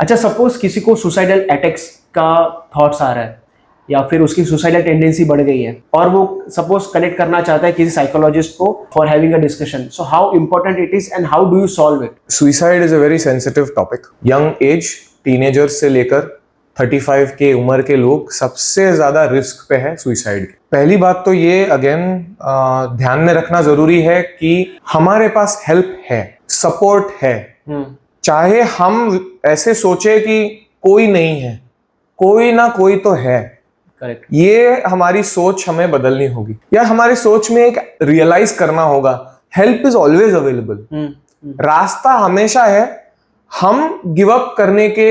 अच्छा, सपोज किसी को सुसाइडल अटैक्स का थॉट्स आ रहा है या फिर उसकी सुसाइडल टेंडेंसी बढ़ गई है और वो सपोज कनेक्ट करना चाहता है किसी साइकोलॉजिस्ट को for having a discussion, so how important it is and how do you solve it? Suicide is a very sensitive topic. Young age, teenagers से लेकर 35 के उम्र के लोग सबसे ज्यादा रिस्क पे है सुसाइड के। पहली बात तो ये अगेन ध्यान में रखना जरूरी है कि हमारे पास हेल्प है, सपोर्ट है। चाहे हम ऐसे सोचे कि कोई नहीं है, कोई ना कोई तो है। करेक्ट। ये हमारी सोच हमें बदलनी होगी, या हमारी सोच में एक रियलाइज करना होगा हेल्प इज ऑलवेज अवेलेबल। रास्ता हमेशा है। हम गिव अप करने के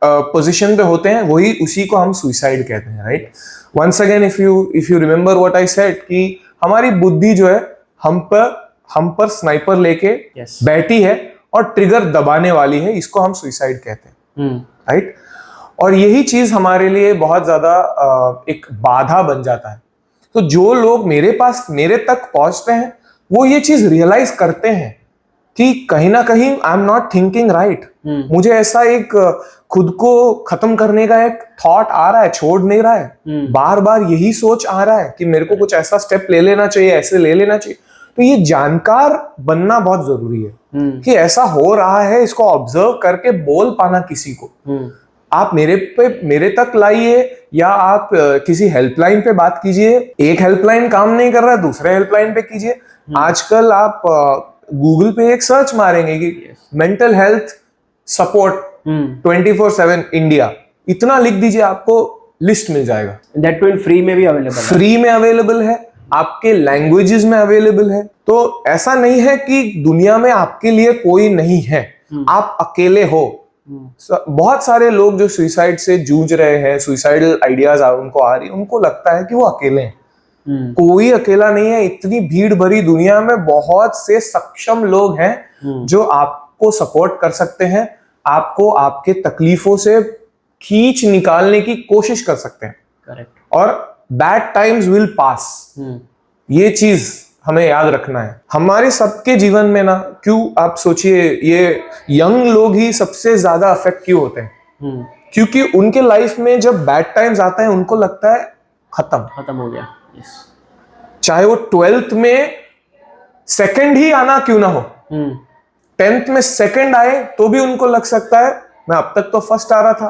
पोजीशन पे होते हैं, वही उसी को हम सुसाइड कहते हैं, right? Once again if you remember what I said कि हमारी बुद्धि जो है हम पर स्नाइपर लेके बैठी है और ट्रिगर दबाने वाली है, इसको हम सुसाइड कहते हैं, राइट? और यही चीज हमारे लिए बहुत ज्यादा एक बाधा बन जाता है। तो जो लोग मेरे तक पहुंचते हैं वो ये चीज रियलाइज करते हैं कि कहीं ना कहीं आई एम नॉट थिंकिंग राइट। मुझे ऐसा एक खुद को खत्म करने का एक थॉट आ रहा है, छोड़ नहीं रहा है। बार बार यही सोच आ रहा है कि मेरे को कुछ ऐसा स्टेप ले लेना चाहिए, ऐसे ले लेना चाहिए। तो ये जानकार बनना बहुत जरूरी है कि ऐसा हो रहा है, इसको ऑब्जर्व करके बोल पाना किसी को। आप मेरे तक लाइए या आप किसी हेल्पलाइन पे बात कीजिए। एक हेल्पलाइन काम नहीं कर रहा है, दूसरे हेल्पलाइन पे कीजिए। आजकल आप गूगल पे एक सर्च मारेंगे कि मेंटल हेल्थ सपोर्ट 24/7 इंडिया, इतना लिख दीजिए, आपको लिस्ट मिल जाएगा। दैट टू इन फ्री में भी अवेलेबल है। फ्री में अवेलेबल है, आपके लैंग्वेजेस में अवेलेबल है। तो ऐसा नहीं है कि दुनिया में आपके लिए कोई नहीं है, आप अकेले हो। बहुत सारे लोग जो सुसाइड से जूझ रहे हैं, सुसाइडल आइडियाज उनको आ रही, उनको लगता है कि वो अकेले हैं। कोई अकेला नहीं है। इतनी भीड़ भरी दुनिया में बहुत से सक्षम लोग हैं जो आपको सपोर्ट कर सकते हैं, आपको आपके तकलीफों से खींच निकालने की कोशिश कर सकते हैं। करेक्ट। और बैड टाइम्स विल पास, ये चीज हमें याद रखना है। हमारे सबके जीवन में ना, क्यों आप सोचिए, ये यंग लोग ही सबसे ज्यादा अफेक्ट क्यों होते हैं? क्योंकि उनके लाइफ में जब बैड टाइम्स आता है उनको लगता है खत्म हो गया। चाहे वो 12th में सेकंड ही आना क्यों ना हो, 10th में सेकंड आए तो भी उनको लग सकता है मैं अब तक तो फर्स्ट आ रहा था।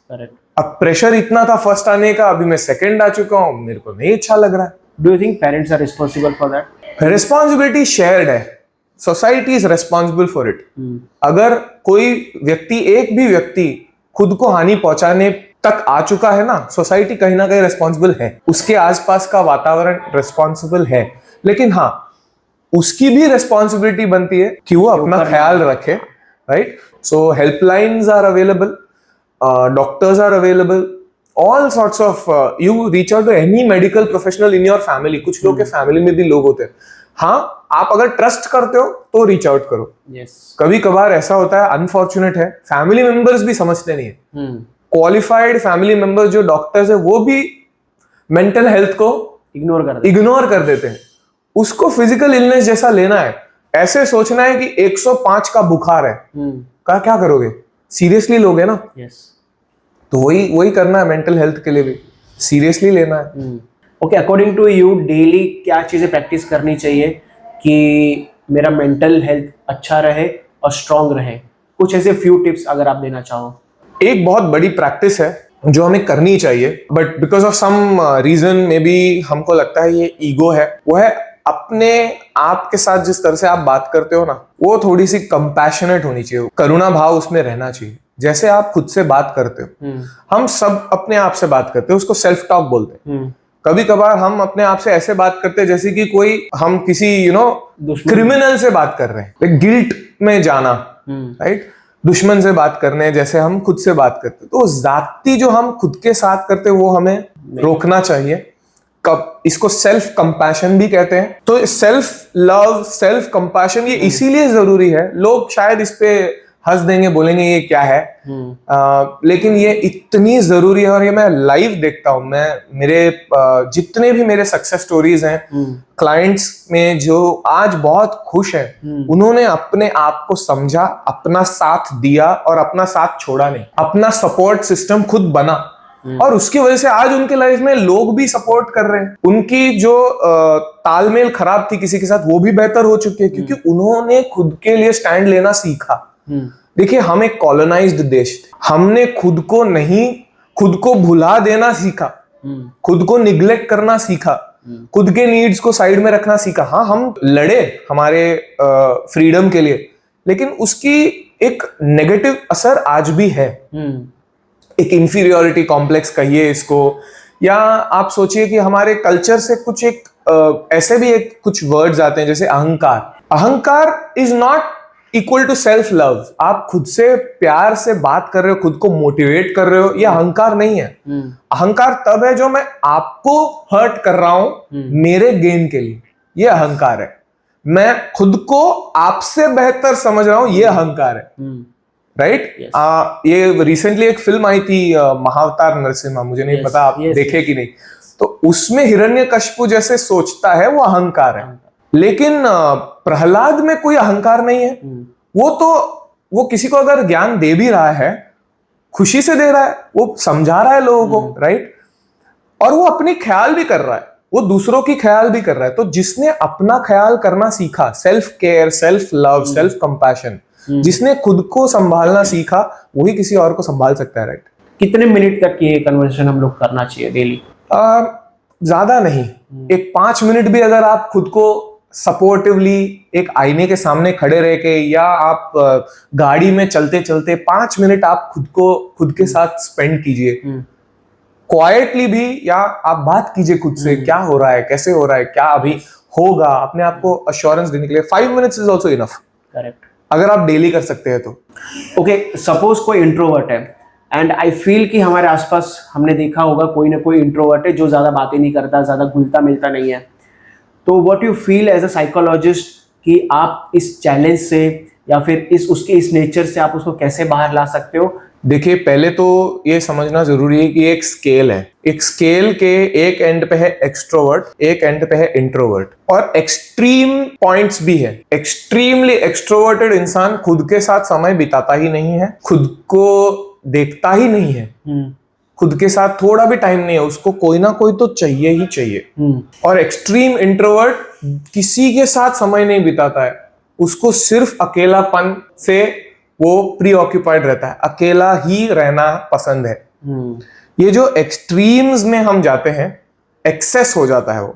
करेक्ट। अब प्रेशर इतना था फर्स्ट आने का, अभी मैं सेकंड आ चुका हूं, मेरे को नहीं अच्छा लग रहा है। Do you think parents are responsible for that? Responsibility shared है, society is responsible for it. अगर कोई व्यक्ति, एक भी व्यक्ति खुद को हानि पहुंचाने तक आ चुका है ना, सोसाइटी कहीं ना कहीं रेस्पॉन्सिबल है, उसके आसपास का वातावरण रेस्पॉन्सिबल है। लेकिन हाँ, उसकी भी रेस्पॉन्सिबिलिटी बनती है कि वो अपना ख्याल रखे, right? So helplines are available, doctors are available, all sorts of, you reach out to any medical professional in your family. कुछ लोग के फैमिली में भी लोग होते हैं। हाँ, आप अगर ट्रस्ट करते हो तो रीच आउट करो। कभी कभार ऐसा होता है, अनफॉर्चुनेट है, फैमिली मेंबर्स भी समझते नहीं है। क्वालिफाइड फैमिली मेंबर्स जो डॉक्टर्स है वो भी मेंटल हेल्थ को इग्नोर कर देते हैं। उसको फिजिकल इलनेस जैसा लेना है, ऐसे सोचना है कि 105 का बुखार है, का क्या करोगे? सीरियसली लोगे ना? तो वही करना है मेंटल हेल्थ के लिए भी, सीरियसली लेना है। Okay, according to you daily क्या चीजें प्रैक्टिस करनी चाहिए कि मेरा मेंटल हेल्थ अच्छा रहे और स्ट्रांग रहे? कुछ ऐसे फ्यू टिप्स अगर आप देना चाहो। एक बहुत बड़ी प्रैक्टिस है जो हमें करनी चाहिए, but because of some reason maybe हमको लगता है ये ईगो है, वो है अपने आप के साथ जिस तरह से आप बात करते हो ना, वो थोड़ी सी कंपैशनेट होनी चाहिए, करुणा भाव उसमें रहना चाहिए। जैसे आप खुद से बात करते हो, हम सब अपने आप से बात करते हैं, उसको सेल्फ टॉक बोलते हैं। कभी कभार हम अपने आप से ऐसे बात करते हैं जैसे कि कोई हम किसी क्रिमिनल से बात कर रहे हैं, गिल्ट में जाना, राइट? दुश्मन से बात करने जैसे हम खुद से बात करते हैं। तो जाती जो हम खुद के साथ करते हैं वो हमें रोकना चाहिए। कब इसको सेल्फ कंपैशन भी कहते हैं। तो सेल्फ लव, सेल्फ कंपैशन ये इसीलिए जरूरी है, लोग शायद इस पे हंस देंगे, बोलेंगे ये क्या है, लेकिन ये इतनी जरूरी है। और ये मैं लाइव देखता हूँ, मैं मेरे जितने भी मेरे सक्सेस स्टोरीज हैं क्लाइंट्स में जो आज बहुत खुश हैं, उन्होंने अपने आप को समझा, अपना साथ दिया और अपना साथ छोड़ा नहीं, अपना सपोर्ट सिस्टम खुद बना, और उसकी वजह से आज उनके लाइफ में लोग भी सपोर्ट कर रहे हैं। उनकी जो तालमेल खराब थी किसी के साथ, वो भी बेहतर हो चुकी है, क्योंकि उन्होंने खुद के लिए स्टैंड लेना सीखा। देखिए, हम एक कॉलोनाइज्ड देश थे, हमने खुद को भुला देना सीखा, खुद को निग्लेक्ट करना सीखा, खुद के नीड्स को साइड में रखना सीखा। हाँ, हम लड़े हमारे फ्रीडम के लिए, लेकिन उसकी एक नेगेटिव असर आज भी है। एक इंफीरियोरिटी कॉम्प्लेक्स कहिए इसको, या आप सोचिए कि हमारे कल्चर से कुछ एक ऐसे भी एक कुछ वर्ड्स आते हैं जैसे अहंकार। अहंकार is not equal to self love. आप खुद से प्यार से बात कर रहे हो, खुद को मोटिवेट कर रहे हो, ये अहंकार नहीं है। अहंकार तब है जो मैं आपको हर्ट कर रहा हूं मेरे गेन के लिए, ये अहंकार है। मैं खुद को आपसे बेहतर समझ रहा हूं, ये अहंकार है, राइट? ये रिसेंटली एक फिल्म आई थी महाअवतार नरसिम्हा, मुझे नहीं पता आप देखे कि नहीं, तो उसमें हिरण्यकशिपु जैसे सोचता है, वो अहंकार है। लेकिन प्रहलाद में कोई अहंकार नहीं है। वो किसी को अगर ज्ञान दे भी रहा है, खुशी से दे रहा है, वो समझा रहा है लोगों को, राइट? और वो अपनी ख्याल भी कर रहा है, वो दूसरों की ख्याल भी कर रहा है। तो जिसने अपना ख्याल करना सीखा, self care, self love, self compassion, जिसने खुद को संभालना सीखा, वही किसी और को संभाल सकता है, राइट? कितने मिनट तक ये कन्वर्सेशन हम लोग करना चाहिए डेली? ज्यादा नहीं, एक 5 मिनट भी अगर आप खुद को सपोर्टिवली एक आईने के सामने खड़े रह के, या आप गाड़ी में चलते चलते 5 मिनट आप खुद के साथ स्पेंड कीजिए, क्वाइटली भी, या आप बात कीजिए खुद से, क्या हो रहा है, कैसे हो रहा है, क्या अभी होगा, अपने आप को अश्योरेंस देने के लिए 5 minutes is also enough. Correct, अगर आप डेली कर सकते हैं तो। ओके, सपोज कोई इंट्रोवर्ट है, एंड आई फील कि हमारे आसपास हमने देखा होगा कोई ना कोई इंट्रोवर्ट है जो ज़्यादा बातें नहीं करता, ज़्यादा घुलता मिलता नहीं है। तो what you feel as a psychologist कि आप इस चैलेंज से या फिर इस नेचर से आप उसको कैसे बाहर ला सकते हो? देखिए, पहले तो ये समझना जरूरी है कि एक स्केल है, एक स्केल के एक एंड पे है एक्सट्रोवर्ट, एक एंड पे है इंट्रोवर्ट, और एक्सट्रीम पॉइंट्स भी है। एक्सट्रीमली एक्सट्रोवर्टेड इंसान खुद के साथ समय बिताता ही नहीं है, खुद को देखता ही नहीं है, खुद के साथ थोड़ा भी टाइम नहीं है, उसको कोई ना कोई तो चाहिए ही चाहिए। और एक्सट्रीम इंट्रोवर्ट किसी के साथ समय नहीं बिताता है, उसको सिर्फ अकेलापन से वो प्री ऑक्यूपाइड रहता है, अकेला ही रहना पसंद है। ये जो एक्सट्रीम्स में हम जाते हैं, एक्सेस हो जाता है वो।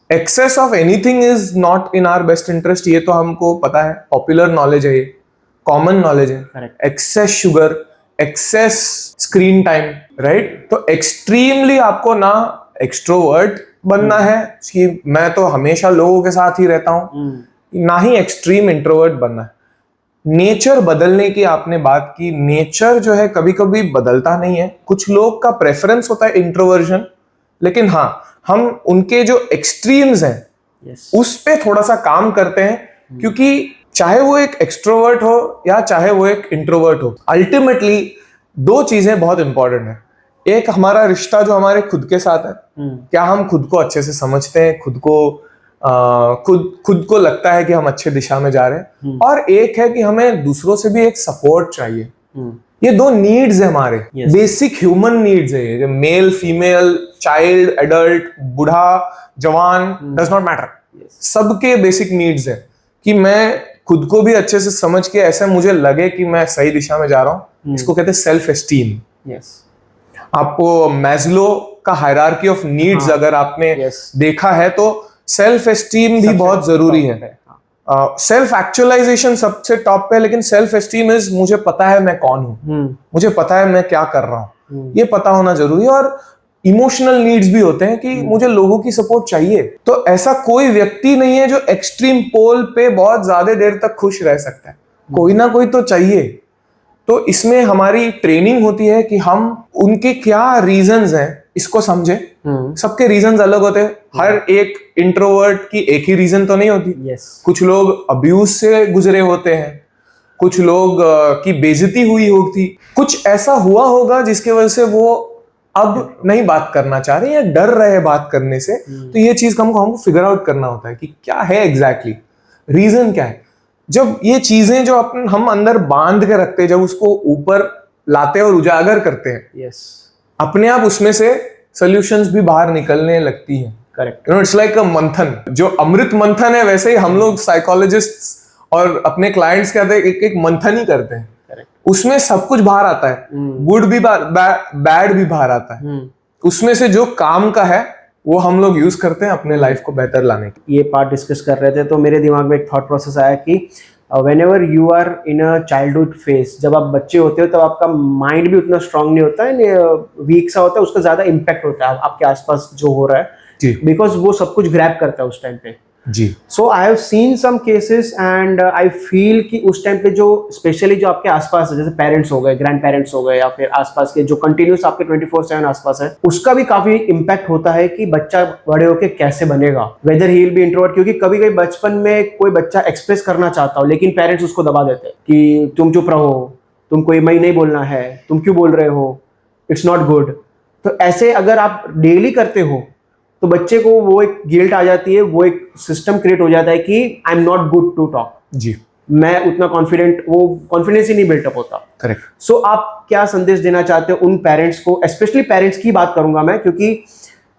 Excess of anything is not in our best interest, ये तो हमको पता है, पॉपुलर नॉलेज है, ये कॉमन नॉलेज है। Excess sugar, excess screen time, right? तो एक्सट्रीमली आपको ना एक्सट्रोवर्ट बनना है कि मैं तो हमेशा लोगों के साथ ही रहता हूं, ना ही एक्सट्रीम इंट्रोवर्ट बनना है। नेचर बदलने की आपने बात की, नेचर जो है कभी कभी बदलता नहीं है। कुछ लोग का प्रेफरेंस होता है इंट्रोवर्जन, लेकिन हाँ, हम उनके जो एक्सट्रीम्स हैं उस पे थोड़ा सा काम करते हैं, क्योंकि चाहे वो एक एक्सट्रोवर्ट हो या चाहे वो एक इंट्रोवर्ट हो, अल्टीमेटली 2 चीजें बहुत इंपॉर्टेंट है। एक हमारा रिश्ता जो हमारे खुद के साथ है, क्या हम खुद को अच्छे से समझते हैं, खुद को लगता है कि हम अच्छे दिशा में जा रहे हैं, और एक है कि हमें दूसरों से भी एक सपोर्ट चाहिए। ये 2 नीड्स है हमारे, बेसिक ह्यूमन नीड्स है, जो मेल, फीमेल, चाइल्ड, एडल्ट, बूढ़ा, जवान, डज नॉट मैटर, सबके बेसिक नीड्स है कि मैं खुद को भी अच्छे से समझ के ऐसे मुझे लगे कि मैं सही दिशा में जा रहा हूं। इसको कहते हैं सेल्फ एस्टीम। आपको मैस्लो का हायरार्की ऑफ नीड्स अगर आपने देखा है, तो सेल्फ एस्टीम भी बहुत जरूरी है। सेल्फ एक्चुअलाइजेशन सबसे टॉप पे है, लेकिन सेल्फ एस्टीम इज मुझे पता है मैं कौन हूं, मुझे पता है मैं क्या कर रहा हूं, ये पता होना जरूरी है। और इमोशनल नीड्स भी होते हैं कि मुझे लोगों की सपोर्ट चाहिए। तो ऐसा कोई व्यक्ति नहीं है जो एक्सट्रीम पोल पे बहुत ज्यादा देर तक खुश रह सकता है, कोई ना कोई तो चाहिए। तो इसमें हमारी ट्रेनिंग होती है कि हम उनके क्या रीजंस हैं इसको समझे। सबके रीजंस अलग होते हैं, हर एक इंट्रोवर्ट की एक ही रीजन तो नहीं होती। कुछ लोग अब्यूज से गुजरे होते हैं, कुछ लोग की बेइज्जती हुई होगी, कुछ ऐसा हुआ होगा जिसकी वजह से वो अब नहीं बात करना चाह रहे या डर रहे बात करने से। तो ये चीज हमको फिगर आउट करना होता है कि क्या है एग्जैक्टली रीजन क्या है। जब ये चीजें जो हम अंदर बांध के रखते हैं, जब उसको ऊपर लाते और उजागर करते हैं, यस, अपने आप उसमें से सॉल्यूशंस भी बाहर निकलने लगती हैं। करेक्ट। इट्स लाइक अ मंथन, जो अमृत मंथन है वैसे ही हम लोग साइकोलॉजिस्ट और अपने क्लाइंट्स के आते एक एक मंथन ही करते हैं। करेक्ट। उसमें सब कुछ बाहर आता है, गुड भी बैड भी बाहर आता है। उसमें से जो काम का है वो हम लोग यूज करते हैं अपने लाइफ को बेहतर लाने के। ये पार्ट डिस्कस कर रहे थे तो मेरे दिमाग में एक थॉट प्रोसेस आया कि whenever you are in a childhood phase, जब आप बच्चे होते हो तब आपका माइंड भी उतना स्ट्रांग नहीं होता है, वीक सा होता है, उसका ज्यादा इम्पैक्ट होता है आपके आसपास जो हो रहा है, बिकॉज वो सब कुछ ग्रैब करता है उस टाइम पे जी। So I have seen some cases and I feel कि उस टाइम पे जो स्पेशली जो आपके आसपास है, जैसे पेरेंट्स हो गए, ग्रैंड पेरेंट्स हो गए, या फिर आसपास के जो कंटिन्यूस आपके 24/7 आसपास है, उसका भी काफी इम्पैक्ट होता है कि बच्चा बड़े होके कैसे बनेगा, weather he will be introvert. क्योंकि कभी कभी बचपन में कोई बच्चा एक्सप्रेस करना चाहता हो लेकिन पेरेंट्स उसको दबा देते हैं कि तुम चुप रहो, तुमको ये नहीं बोलना है, तुम क्यों बोल रहे हो, इट्स नॉट गुड। तो ऐसे अगर आप डेली करते हो तो बच्चे को वो एक गिल्ट आ जाती है, वो एक सिस्टम क्रिएट हो जाता है कि I am not good to talk जी, मैं उतना कॉन्फिडेंट, वो कॉन्फिडेंस ही नहीं बिल्टअप होता। करेक्ट। सो आप क्या संदेश देना चाहते हो उन पेरेंट्स को, स्पेशली पेरेंट्स की बात करूंगा मैं, क्योंकि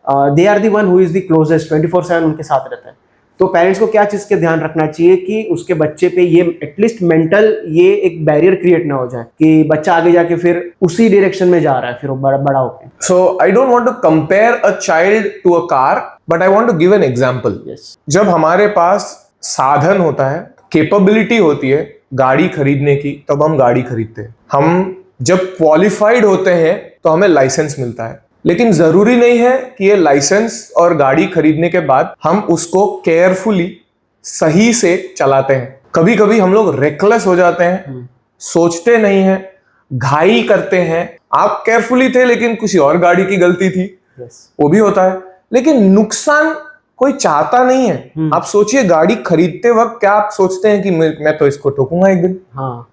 they are the one who is the closest, 24/7 उनके साथ रहता है। तो पेरेंट्स को क्या चीज के ध्यान रखना चाहिए कि उसके बच्चे पे ये एटलीस्ट मेंटल ये एक बैरियर क्रिएट ना हो जाए कि बच्चा आगे जाके फिर उसी डायरेक्शन में जा रहा है फिर वो बड़ा होके। So I don't want to compare a child to a car, but I want to give an example. जब हमारे पास साधन होता है, कैपेबिलिटी होती है गाड़ी खरीदने की, तब हम गाड़ी खरीदते हैं। हम जब क्वालिफाइड होते हैं तो हमें लाइसेंस मिलता है, लेकिन जरूरी नहीं है कि ये लाइसेंस और गाड़ी खरीदने के बाद हम उसको केयरफुली सही से चलाते हैं। कभी कभी हम लोग रेकलेस हो जाते हैं, सोचते नहीं हैं, घाई करते हैं। आप केयरफुली थे लेकिन किसी और गाड़ी की गलती थी, वो भी होता है। लेकिन नुकसान कोई चाहता नहीं है। आप सोचिए, गाड़ी खरीदते वक्त क्या आप सोचते हैं कि मैं तो इसको ठोकूंगा एक दिन? हाँ।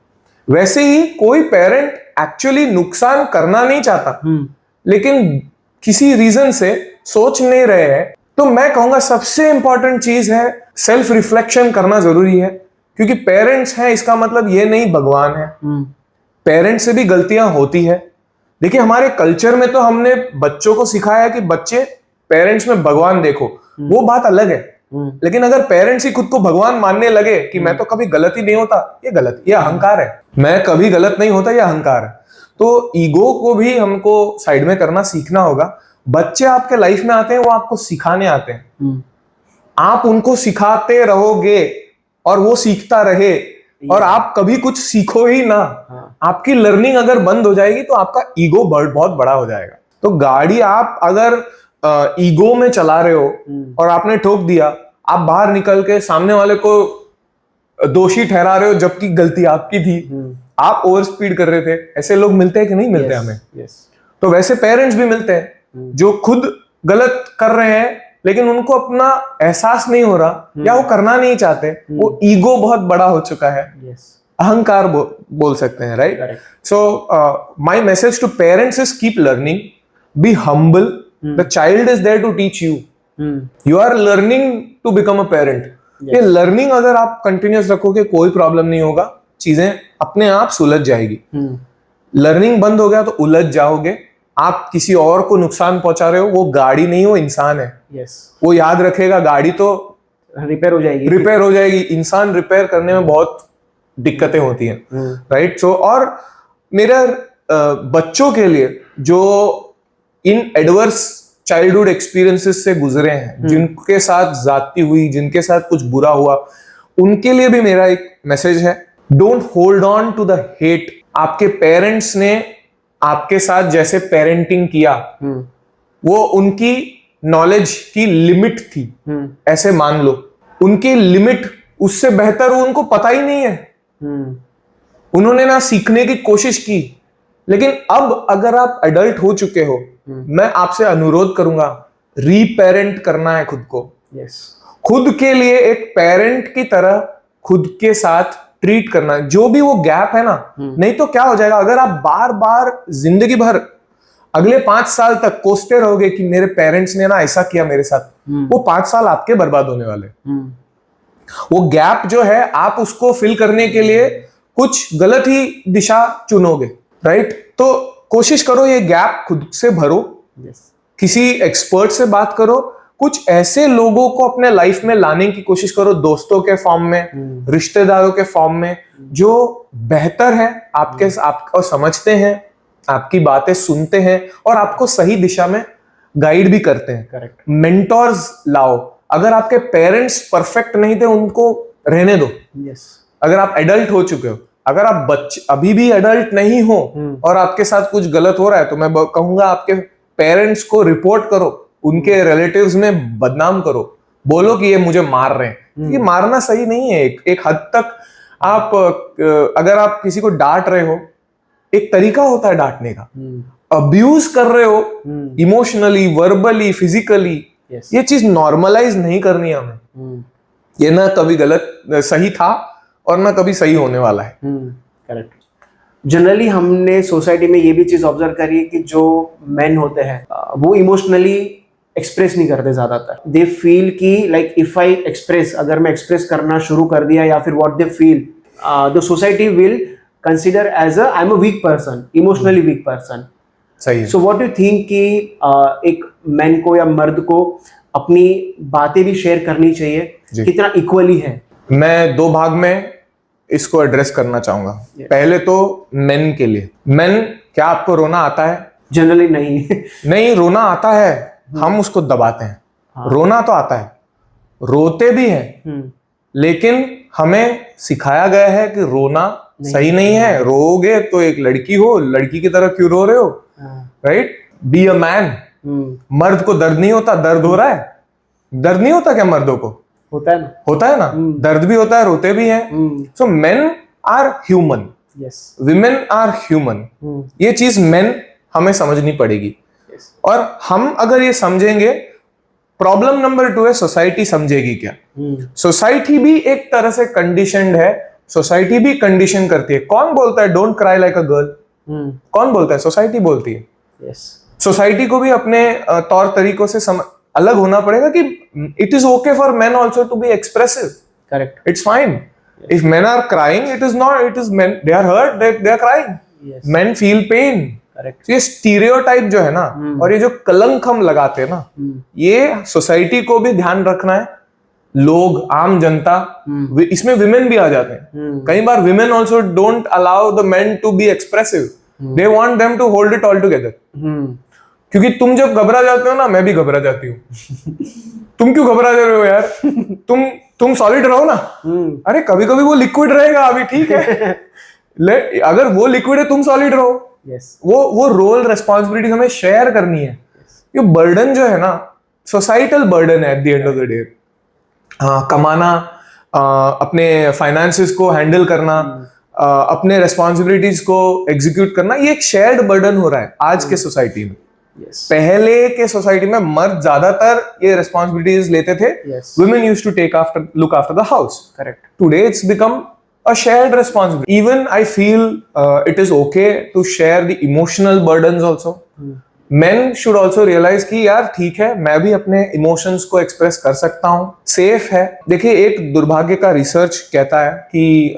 वैसे ही कोई पेरेंट एक्चुअली नुकसान करना नहीं चाहता, लेकिन किसी रीजन से सोच नहीं रहे हैं। तो मैं कहूंगा सबसे इंपॉर्टेंट चीज है सेल्फ रिफ्लेक्शन करना जरूरी है, क्योंकि पेरेंट्स हैं इसका मतलब ये नहीं भगवान है। पेरेंट्स से भी गलतियां होती है। देखिए, हमारे कल्चर में तो हमने बच्चों को सिखाया है कि बच्चे पेरेंट्स में भगवान देखो, वो बात अलग है। लेकिन अगर पेरेंट्स ही खुद को भगवान मानने लगे कि मैं तो कभी गलत ही नहीं होता, ये गलत, ये अहंकार है। मैं कभी गलत नहीं होता, ये अहंकार है। तो ईगो को भी हमको साइड में करना सीखना होगा। बच्चे आपके लाइफ में आते हैं, वो आपको सिखाने आते हैं। आप उनको सिखाते रहोगे और वो सीखता रहे, और आप कभी कुछ सीखो ही ना, आपकी लर्निंग अगर बंद हो जाएगी तो आपका ईगो बहुत बड़ा हो जाएगा। तो गाड़ी आप अगर ईगो में चला रहे हो और आपने ठोक दिया, आप बाहर निकल के सामने वाले को दोषी ठहरा रहे हो जबकि गलती आपकी थी, आप ओवर स्पीड कर रहे थे। ऐसे लोग मिलते हैं कि नहीं मिलते? हमें तो वैसे पेरेंट्स भी मिलते हैं जो खुद गलत कर रहे हैं लेकिन उनको अपना एहसास नहीं हो रहा, या वो करना नहीं चाहते। वो ईगो बहुत बड़ा हो चुका है, अहंकार बोल सकते हैं, right? So my message to parents is keep learning, be humble, the child is there to teach you, you are learning to become a parent. ये लर्निंग अगर आप कंटिन्यूस रखोगे कोई प्रॉब्लम नहीं होगा, चीजें अपने आप सुलझ जाएगी। लर्निंग बंद हो गया तो उलझ जाओगे, आप किसी और को नुकसान पहुंचा रहे हो। वो गाड़ी नहीं, वो इंसान है। वो याद रखेगा, गाड़ी तो रिपेयर हो जाएगी, इंसान रिपेयर करने में बहुत दिक्कतें होती हैं, राइट? सो और मेरा बच्चों के लिए जो इन एडवर्स चाइल्डहुड एक्सपीरियंसेस से गुजरे हैं, जिनके साथ जाती हुई, जिनके साथ कुछ बुरा हुआ, उनके लिए भी मेरा एक मैसेज है, don't hold on to the hate. आपके पेरेंट्स ने आपके साथ जैसे पेरेंटिंग किया, वो उनकी नॉलेज की लिमिट थी, ऐसे मान लो। उनकी लिमिट, उससे बेहतर वो उनको पता ही नहीं है। उन्होंने ना सीखने की कोशिश की। लेकिन अब अगर आप एडल्ट हो चुके हो, मैं आपसे अनुरोध करूंगा, रीपेरेंट करना है खुद को। खुद के लिए एक पेरेंट की तरह खुद के साथ ट्रीट करना है, जो भी वो गैप है ना। नहीं तो क्या हो जाएगा, अगर आप बार बार जिंदगी भर अगले 5 साल तक कोसते रहोगे कि मेरे पेरेंट्स ने ना ऐसा किया मेरे साथ, वो 5 साल आपके बर्बाद होने वाले। वो गैप जो है आप उसको फिल करने के लिए कुछ गलत ही दिशा चुनोगे, राइट? तो कोशिश करो ये गैप खुद से भरो, किसी एक्सपर्ट से बात करो, कुछ ऐसे लोगों को अपने लाइफ में लाने की कोशिश करो, दोस्तों के फॉर्म में, रिश्तेदारों के फॉर्म में, जो बेहतर है, आपको समझते हैं, आपकी बातें सुनते हैं और आपको सही दिशा में गाइड भी करते हैं। करेक्ट। मेंटोर्स लाओ। अगर आपके पेरेंट्स परफेक्ट नहीं थे, उनको रहने दो। यस। अगर आप एडल्ट हो चुके हो, अगर आप बच्चे अभी भी एडल्ट नहीं हो और आपके साथ कुछ गलत हो रहा है, तो मैं कहूंगा आपके पेरेंट्स को रिपोर्ट करो, उनके रिलेटिव्स में बदनाम करो, बोलो कि ये मुझे मार रहे हैं। ये मारना सही नहीं है। एक हद तक आप अगर आप किसी को डांट रहे हो, एक तरीका होता है डांटने का। अब्यूज कर रहे हो इमोशनली, वर्बली, फिजिकली, ये चीज नॉर्मलाइज नहीं करनी हमें। ये ना कभी गलत सही था और ना कभी सही होने वाला है। करेक्ट। जनरली हमने सोसाइटी में ये भी चीज ऑब्जर्व करी है कि जो मेन होते हैं वो इमोशनली एक्सप्रेस नहीं करते ज्यादातर। दे फील कि लाइक इफ आई एक्सप्रेस, अगर मैं एक्सप्रेस करना शुरू कर दिया या फिर what they feel, the society will consider as I am a weak person, emotionally weak person. सही है। सो व्हाट डू थिंक कि एक मैन को या मर्द को अपनी बातें भी शेयर करनी चाहिए, कितना इक्वली है? मैं 2 भाग में इसको एड्रेस करना चाहूंगा। पहले तो मेन के लिए। मेन, क्या आपको रोना आता है? जनरली नहीं। नहीं, रोना आता है, हम उसको दबाते हैं। रोना तो आता है, रोते भी हैं, लेकिन हमें सिखाया गया है कि रोना सही नहीं है। रोओगे तो एक लड़की हो, लड़की की तरह क्यों रो रहे हो, राइट? Be a man. मर्द को दर्द नहीं होता? दर्द हो रहा है, दर्द नहीं होता क्या मर्दों को? होता है ना। होता है ना, दर्द भी होता है, रोते भी हैं। So men are human, women are human. ये चीज मेन हमें समझनी पड़ेगी। और हम अगर ये समझेंगे, प्रॉब्लम नंबर 2 है सोसाइटी समझेगी क्या? सोसाइटी भी एक तरह से कंडीशनड है, सोसाइटी भी कंडीशन करती है। कौन बोलता है don't cry like a girl? कौन बोलता है? सोसाइटी बोलती है। सोसाइटी को भी अपने तौर तरीकों से अलग होना पड़ेगा कि it is okay for men also to be expressive. Correct. It's fine if men are crying, it is not, it is men, they are hurt, they are crying, men feel pain. Correct. ये stereotype जो है ना, और ये जो कलंक हम लगाते हैं ना, ये सोसाइटी को भी ध्यान रखना है। लोग, आम जनता, इसमें विमेन भी आ जाते हैं। कई बार women also don't allow the men to be expressive, they want them to hold it all together. क्योंकि तुम जब घबरा जाते हो ना, मैं भी घबरा जाती हूँ। तुम क्यों घबरा जा रहे हो यार? तुम सॉलिड रहो ना। अरे कभी कभी वो लिक्विड रहेगा, अभी ठीक है। अगर वो लिक्विड है, तुम सॉलिड रहो। वो रोल रेस्पॉन्सिबिलिटी हमें शेयर करनी है। ये बर्डन जो है ना, सोसाइटल बर्डन है at the end of the day. कमाना, अपने फाइनेंसेस को हैंडल करना, अपने रेस्पॉन्सिबिलिटीज को एग्जीक्यूट करना, ये एक शेयर्ड बर्डन हो रहा है आज के सोसाइटी में। पहले के सोसाइटी में मर्द ज्यादातर ये रेस्पॉन्सिबिलिटीज लेते थे। Women used to look after the house. Correct. Today it's become a shared responsibility. Even I feel it is okay to share the emotional burdens also. Men should also realize कि यार ठीक है, मैं भी अपने emotions को express कर सकता हूँ, सेफ है। देखिए, एक दुर्भाग्य का रिसर्च कहता है कि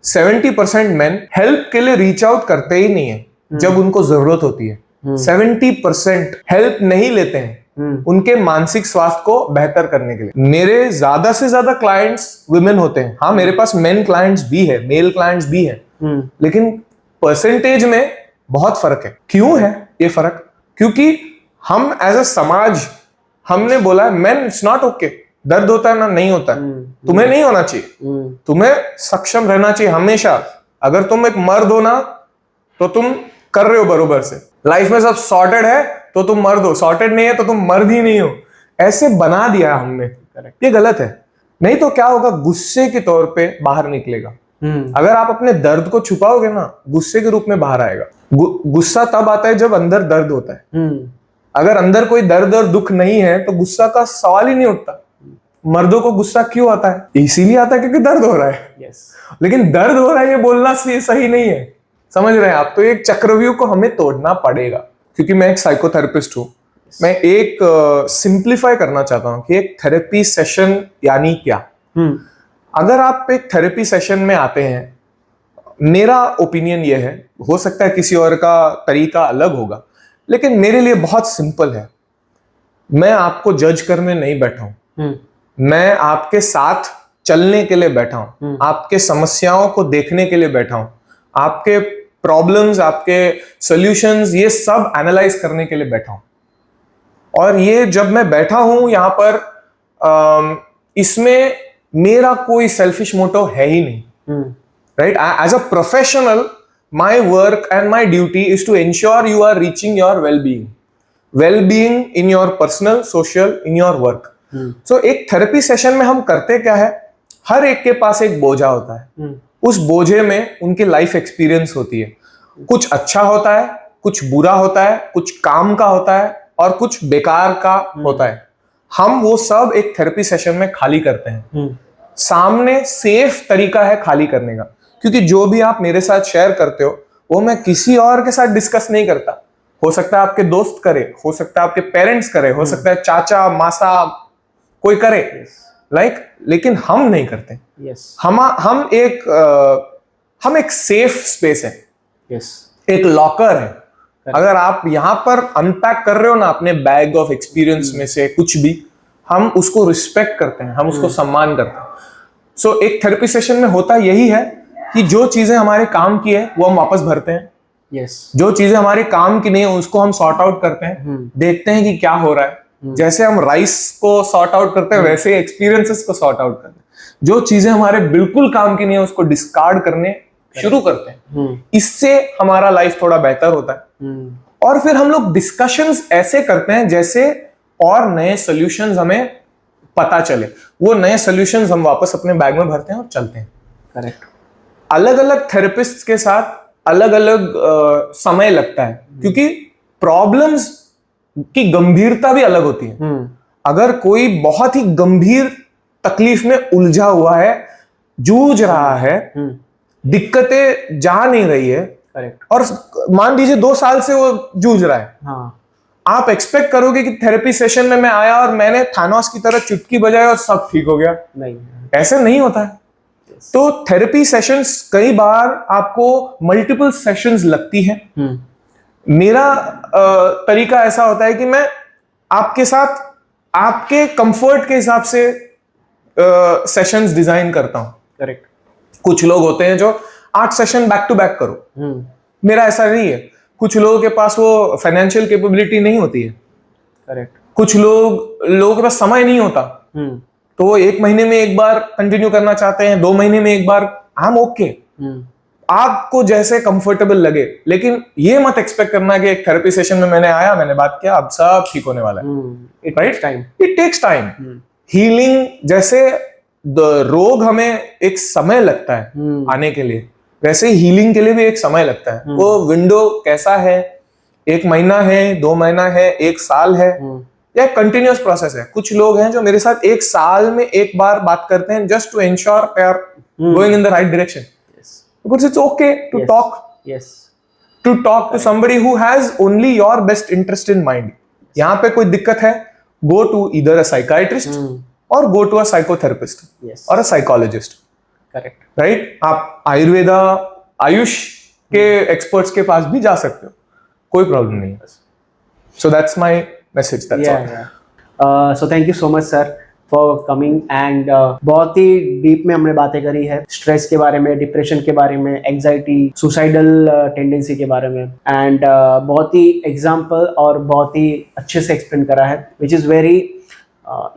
70% मेन हेल्प के लिए रीच आउट करते ही नहीं है जब उनको जरूरत होती है। 70% हेल्प नहीं लेते हैं उनके मानसिक स्वास्थ्य को बेहतर करने के लिए। मेरे ज्यादा से ज्यादा क्लाइंट्स विमेन होते हैं। हाँ, मेरे पास मेन क्लाइंट्स भी है, मेल क्लाइंट्स भी है, लेकिन परसेंटेज में बहुत फर्क है। क्यों है ये फर्क? क्योंकि हम एज अ समाज, हमने बोला मेन इट्स नॉट ओके। दर्द होता है ना, नहीं होता है, तुम्हें नहीं होना चाहिए, तुम्हें सक्षम रहना चाहिए हमेशा। अगर तुम एक मर्द हो ना, तो तुम कर रहे हो बरोबर से, लाइफ में सब सॉर्टेड है तो तुम मर्द हो, सॉर्टेड नहीं है तो तुम मर्द ही नहीं हो। ऐसे बना दिया हमने। ये गलत है। नहीं तो क्या होगा, गुस्से के तौर पे बाहर निकलेगा। अगर आप अपने दर्द को छुपाओगे ना, गुस्से के रूप में बाहर आएगा। गुस्सा तब आता है जब अंदर दर्द होता है। अगर अंदर कोई दर्द और दुख नहीं है तो गुस्सा का सवाल ही नहीं उठता। मर्दों को गुस्सा क्यों आता है? इसीलिए आता है क्योंकि दर्द हो रहा है। यस, लेकिन दर्द हो रहा है ये बोलना सही नहीं है, समझ रहे हैं आप? तो एक चक्रव्यूह को हमें तोड़ना पड़ेगा, क्योंकि मैं एक साइकोथेरेपिस्ट हूं। मैं एक सिंप्लीफाई करना चाहता हूं कि एक थेरेपी सेशन यानी क्या। अगर आप एक थेरेपी सेशन में आते हैं, मेरा ओपिनियन ये है, हो सकता है किसी और का तरीका अलग होगा, लेकिन मेरे लिए बहुत सिंपल है। मैं आपको जज करने नहीं बैठा हूं, मैं आपके साथ चलने के लिए बैठा हूं, आपके समस्याओं को देखने के लिए बैठा हूं, आपके प्रॉब्लम्स, आपके सॉल्यूशंस, ये सब एनालाइज करने के लिए बैठा हूं। और ये जब मैं बैठा हूं यहां पर, इसमें मेरा कोई सेल्फिश मोटिव है ही नहीं, right? As a professional, my work and my duty is to ensure you are reaching your wellbeing in your personal, social, in your work. So एक थेरेपी सेशन में हम करते क्या है, हर एक के पास एक बोझा होता है। उस बोझे में उनकी लाइफ एक्सपीरियंस होती है। कुछ अच्छा होता है, कुछ बुरा होता है, कुछ काम का होता है और कुछ बेकार का होता है। हम वो सब एक थेरेपी सेशन में खाली करते हैं। सामने सेफ तरीका है खाली करने का, क्योंकि जो भी आप मेरे साथ शेयर करते हो वो मैं किसी और के साथ डिस्कस नहीं करता। हो सकता है आपके दोस्त करे, हो सकता है आपके पेरेंट्स करे, हो सकता है चाचा मासा कोई करे, लेकिन हम नहीं करते। हम एक सेफ स्पेस है, एक लॉकर है। अगर आप यहां पर अनपैक कर रहे हो ना अपने बैग ऑफ एक्सपीरियंस में से कुछ भी, हम उसको रिस्पेक्ट करते हैं, हम उसको सम्मान करते हैं। सो एक थेरेपी सेशन में होता यही है कि जो चीजें हमारे काम की है वो हम वापस भरते हैं। जो चीजें हमारे काम की नहीं है उसको हम सॉर्ट आउट करते हैं, देखते हैं कि क्या हो रहा है। जैसे हम राइस को सॉर्ट आउट करते हैं, वैसे एक्सपीरियंसेस को सॉर्ट आउट करते हैं। जो चीजें हमारे बिल्कुल काम की नहीं है उसको डिस्कार्ड करने शुरू करते हैं। इससे हमारा लाइफ थोड़ा बेहतर होता है। और फिर हम लोग डिस्कशंस ऐसे करते हैं जैसे और नए सॉल्यूशंस हमें पता चले। वो नए सॉल्यूशंस हम वापस अपने बैग में भरते हैं और चलते हैं। करेक्ट। अलग अलग थेरेपिस्ट के साथ अलग अलग समय लगता है, क्योंकि प्रॉब्लम्स की गंभीरता भी अलग होती है। अगर कोई बहुत ही गंभीर तकलीफ में उलझा हुआ है, जूझ रहा है, दिक्कतें जा नहीं रही है, करेक्ट, और मान लीजिए 2 साल से वो जूझ रहा है, आप एक्सपेक्ट करोगे कि थेरेपी सेशन में मैं आया और मैंने थानोस की तरह चुटकी बजाई और सब ठीक हो गया? नहीं, ऐसे नहीं होता है। तो थेरेपी सेशंस कई बार आपको मल्टीपल सेशंस लगती है। मेरा तरीका ऐसा होता है कि मैं आपके साथ आपके कंफर्ट के हिसाब से सेशंस डिजाइन करता हूं। करेक्ट। कुछ लोग होते हैं जो 8 सेशन बैक टू बैक करो, मेरा ऐसा नहीं है। कुछ लोगों के पास वो फाइनेंशियल कैपेबिलिटी नहीं होती है। करेक्ट। कुछ लोगों के पास समय नहीं होता, तो वो 1 महीने में एक बार कंटिन्यू करना चाहते हैं, 2 महीने में एक बार। आई एम ओके, आपको जैसे कंफर्टेबल लगे। लेकिन ये मत एक्सपेक्ट करना कि एक थेरेपी सेशन में मैंने आया, मैंने बात किया, अब सब ठीक होने वाला है। It takes time. हीलिंग जैसे रोग हमें एक समय लगता है आने के लिए, वैसे हीलिंग के लिए भी एक समय लगता है। वो विंडो कैसा है, 1 महीना है, 2 महीना है, 1 साल है, या कंटिन्यूअस प्रोसेस है। कुछ लोग हैं जो मेरे साथ 1 साल में एक बार बात करते हैं, just to ensure they are going in the right direction. Because it's okay to talk to somebody who has only your best interest in mind. यहाँ पे कोई दिक्कत है, go to either a psychiatrist or go to a psychotherapist or a psychologist. Correct. Right? आप आयुर्वेदा, आयुष के experts के पास भी जा सकते हो, कोई प्रॉब्लम नहीं है। So that's my message. That's all. So thank you so much, sir, for coming and बहुत ही डीप में हमने बातें करी है, स्ट्रेस के बारे में, डिप्रेशन के बारे में, एंजाइटी, सुसाइडल टेंडेंसी के बारे में, एंड बहुत ही एग्जाम्पल और बहुत ही अच्छे से एक्सप्लेन करा है, which is very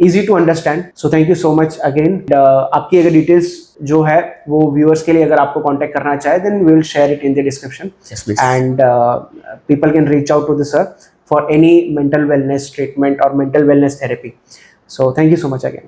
easy to understand. So thank you so much again. आपकी अगर डिटेल्स जो है वो व्यूअर्स के लिए अगर आपको कॉन्टैक्ट करना चाहे, then we will share it in the description, and people can reach out to the sir for any mental wellness treatment और mental wellness therapy. So thank you so much again.